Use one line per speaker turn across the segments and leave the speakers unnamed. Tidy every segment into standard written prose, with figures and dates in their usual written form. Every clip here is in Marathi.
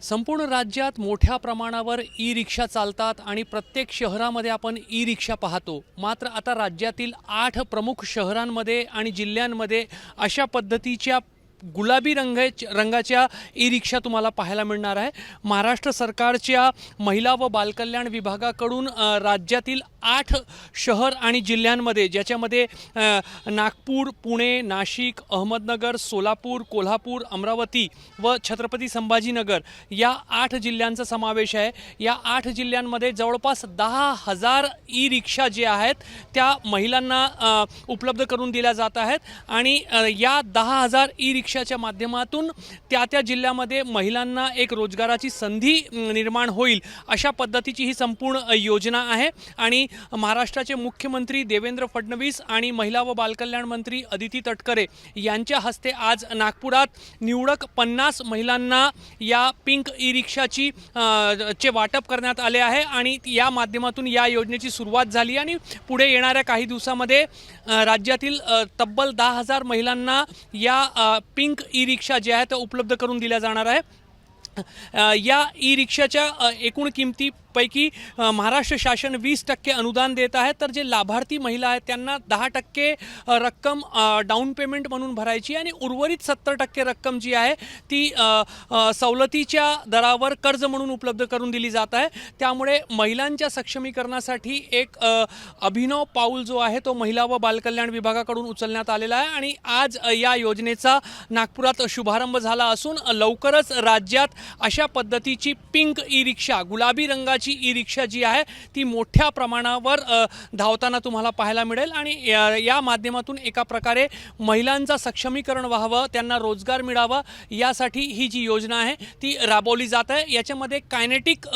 संपूर्ण राज्यात मोठ्या प्रमाणावर ई रिक्षा चालतात आणि प्रत्येक शहरामध्ये आपण ई रिक्षा पाहतो। मात्र आता राज्यातील 8 प्रमुख शहरांमध्ये आणि जिल्ह्यांमध्ये अशा पद्धतीच्या गुलाबी रंगाच्या ई रिक्षा तुम्हाला पाहायला मिळणार आहे। महाराष्ट्र सरकारच्या महिला व बालकल्याण विभागाकडून राज्यातील 8 शहर आणि जिल्ह्यांमध्ये ज्याच्यामध्ये नागपूर, पुणे, नाशिक, अहमदनगर, सोलापूर, कोल्हापूर, अमरावती व छत्रपती संभाजीनगर या 8 जिल्ह्यांचा समावेश आहे। या 8 जिल्ह्यांमध्ये जवळपास 10,000 ई रिक्षा जे आहेत त्या महिलांना उपलब्ध करून दिल्या जात आहेत आणि या 10,000 ई रिक्षाच्या माध्यमातून त्या जिल्ह्यामध्ये महिलांना एक रोजगाराची संधी निर्माण होईल अशा पद्धतीची ही संपूर्ण योजना आहे। आणि महाराष्ट्राचे मुख्यमंत्री देवेंद्र फडणवीस आणि महिला व बालकल्याण मंत्री अदिती तटकरे यांच्या हस्ते आज नागपुरात निवडक 50 महिलांना या पिंक ई रिक्षाची चे वाटप करण्यात आले आहे आणि या माध्यमातून या योजनेची सुरुवात झाली आणि पुढे येणाऱ्या काही दिवसांमध्ये राज्यातील तब्बल 10,000 महिलांना या पिंक ई रिक्षा ज्या आहेत त्या उपलब्ध करून दिल्या जाणार आहे। या ई रिक्षाच्या एकूण किमतीपैकी महाराष्ट्र शासन 20% अनुदान देत आहे, तर जे लाभार्थी महिला आहेत त्यांना 10% रक्कम डाऊन पेमेंट म्हणून भरायची आणि उर्वरित 70% रक्कम जी आहे ती सवलतीच्या दरावर कर्ज म्हणून उपलब्ध करून दिली जात आहे। त्यामुळे महिलांच्या सक्षमीकरणासाठी एक अभिनव पाऊल जो आहे तो महिला व बालकल्याण विभागाकडून उचलण्यात आलेला आहे आणि आज या योजनेचा नागपुरात शुभारंभ झाला असून लवकरच राज्यात अशा पद्धतीची पिंक ई रिक्षा, गुलाबी रंगाची ई रिक्षा जी आहे ती मोठ्या प्रमाणावर धावताना तुम्हाला पाहायला मिळेल आणि या माध्यमातून एका प्रकारे महिलांचा सक्षमीकरण व्हावं, त्यांना रोजगार मिळावा यासाठी ही जी योजना आहे ती राबवली जात आहे। याच्यामध्ये कायनेटिक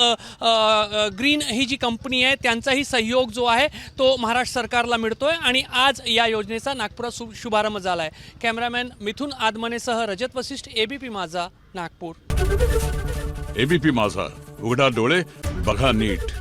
ग्रीन ही जी कंपनी आहे त्यांचाही सहयोग जो आहे तो महाराष्ट्र सरकारला मिळतोय आणि आज या योजनेचा नागपुरात शुभारंभ झाला आहे। कॅमेरामॅन मिथुन आदमनेसह रजत वशिष्ठ, एबीपी माझा, नागपूर।
एबीपी माझा, उघडा डोळे बघा नीट।